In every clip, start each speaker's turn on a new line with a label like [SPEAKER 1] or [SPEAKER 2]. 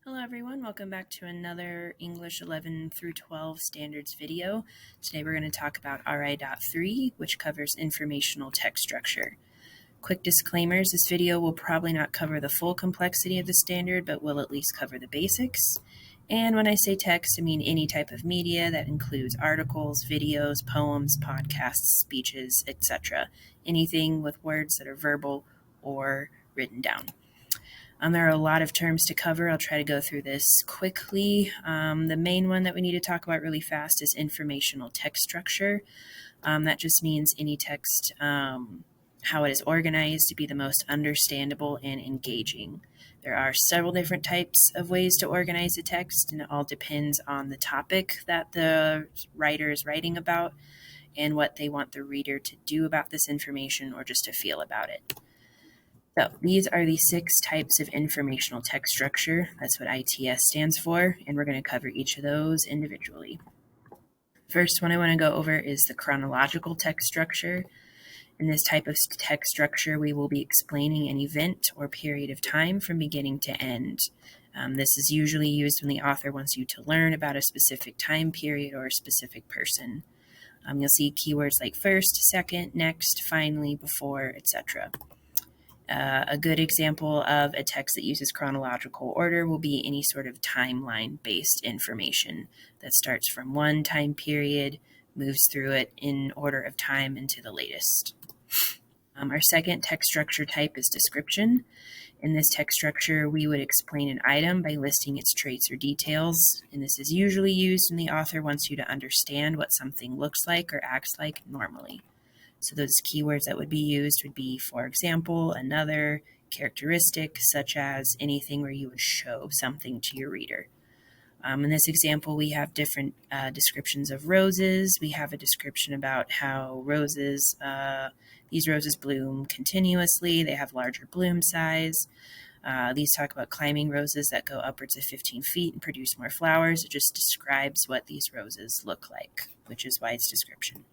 [SPEAKER 1] Hello everyone, welcome back to another English 11 through 12 standards video. Today we're going to talk about RI.3, which covers informational text structure. Quick disclaimers, this video will probably not cover the full complexity of the standard, but will at least cover the basics. And when I say text, I mean any type of media that includes articles, videos, poems, podcasts, speeches, etc. Anything with words that are verbal or written down. There are a lot of terms to cover. I'll try to go through this quickly. The main one that we need to talk about really fast is informational text structure. That just means any text, how it is organized to be the most understandable and engaging. There are several different types of ways to organize a text, and it all depends on the topic that the writer is writing about and what they want the reader to do about this information or just to feel about it. So these are the 6 types of informational text structure. That's what ITS stands for, and we're going to cover each of those individually. First one I want to go over is the chronological text structure. In this type of text structure, we will be explaining an event or period of time from beginning to end. This is usually used when the author wants you to learn about a specific time period or a specific person. You'll see keywords like first, second, next, finally, before, etc. A good example of a text that uses chronological order will be any sort of timeline-based information that starts from one time period, moves through it in order of time into the latest. Our second text structure type is description. In this text structure, we would explain an item by listing its traits or details, and this is usually used when the author wants you to understand what something looks like or acts like normally. So those keywords that would be used would be, for example, another, characteristic, such as anything where you would show something to your reader. In this example, we have different descriptions of roses. We have a description about how these roses bloom continuously. They have larger bloom size. These talk about climbing roses that go upwards of 15 feet and produce more flowers. It just describes what these roses look like, which is why it's description.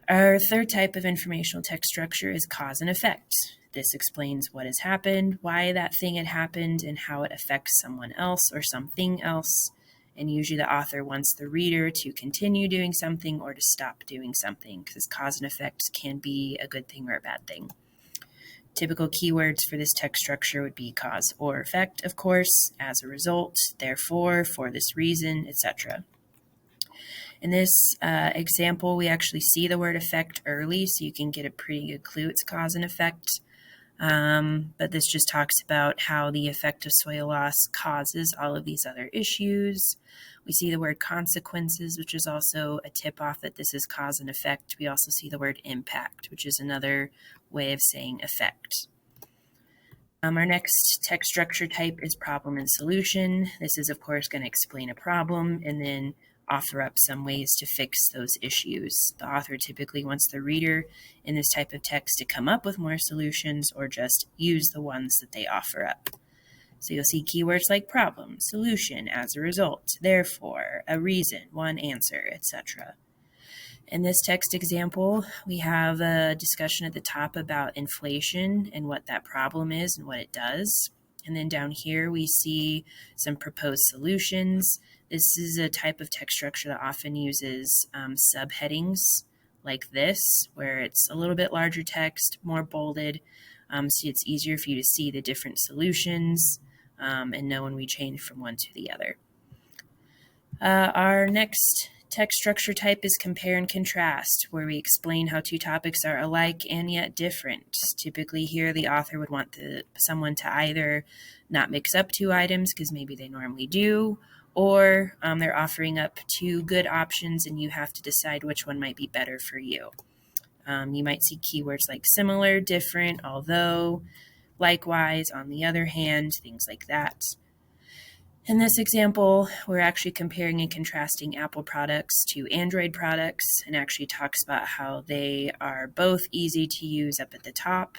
[SPEAKER 1] Our third type of informational text structure is cause and effect. This explains what has happened, why that thing had happened, and how it affects someone else or something else. And usually the author wants the reader to continue doing something or to stop doing something, because cause and effect can be a good thing or a bad thing. Typical keywords for this text structure would be cause or effect, of course, as a result, therefore, for this reason, etc. In this example, we actually see the word effect early, so you can get a pretty good clue it's cause and effect. But this just talks about how the effect of soil loss causes all of these other issues. We see the word consequences, which is also a tip-off that this is cause and effect. We also see the word impact, which is another way of saying effect. Our next text structure type is problem and solution. This is, of course, going to explain a problem and then offer up some ways to fix those issues. The author typically wants the reader in this type of text to come up with more solutions or just use the ones that they offer up. So you'll see keywords like problem, solution, as a result, therefore, a reason, one answer, etc. In this text example, we have a discussion at the top about inflation and what that problem is and what it does. And then down here, we see some proposed solutions. This is a type of text structure that often uses subheadings like this, where it's a little bit larger text, more bolded, so it's easier for you to see the different solutions and know when we change from one to the other. Our next text structure type is compare and contrast, where we explain how two topics are alike and yet different. Typically here, the author would want someone to either not mix up two items, because maybe they normally do, or they're offering up two good options and you have to decide which one might be better for you. You might see keywords like similar, different, although, likewise, on the other hand, things like that. In this example, we're actually comparing and contrasting Apple products to Android products, and actually talks about how they are both easy to use up at the top.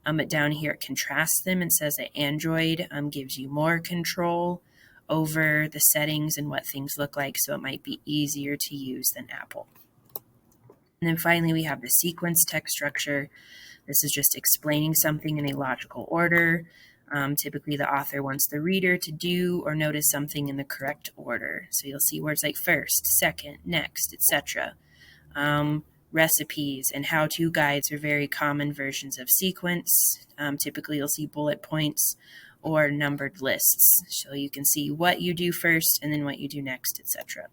[SPEAKER 1] But down here it contrasts them and says that Android gives you more control over the settings and what things look like, so it might be easier to use than Apple. And then finally, we have the sequence text structure. This is just explaining something in a logical order. Typically, the author wants the reader to do or notice something in the correct order. So you'll see words like first, second, next, etc. Recipes and how-to guides are very common versions of sequence. Typically, you'll see bullet points or numbered lists. So you can see what you do first and then what you do next, etc.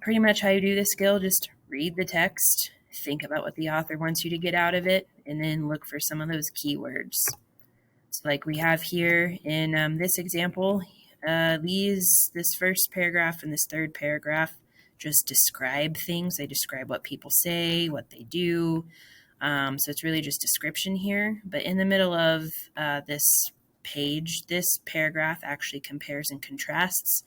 [SPEAKER 1] Pretty much how you do this skill, just read the text, think about what the author wants you to get out of it, and then look for some of those keywords. So like we have here in this example, this first paragraph and this third paragraph just describe things. They describe what people say, what they do. So it's really just description here. But in the middle of this page, this paragraph actually compares and contrasts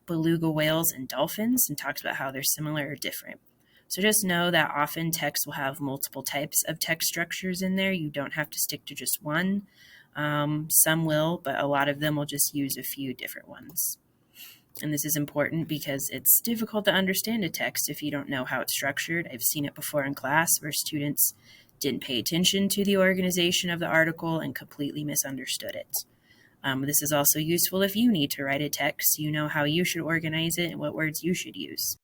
[SPEAKER 1] beluga whales and dolphins and talks about how they're similar or different. So just know that often text will have multiple types of text structures in there. You don't have to stick to just one. Some will, but a lot of them will just use a few different ones. And this is important because it's difficult to understand a text if you don't know how it's structured. I've seen it before in class where students didn't pay attention to the organization of the article and completely misunderstood it. This is also useful if you need to write a text. You know how you should organize it and what words you should use.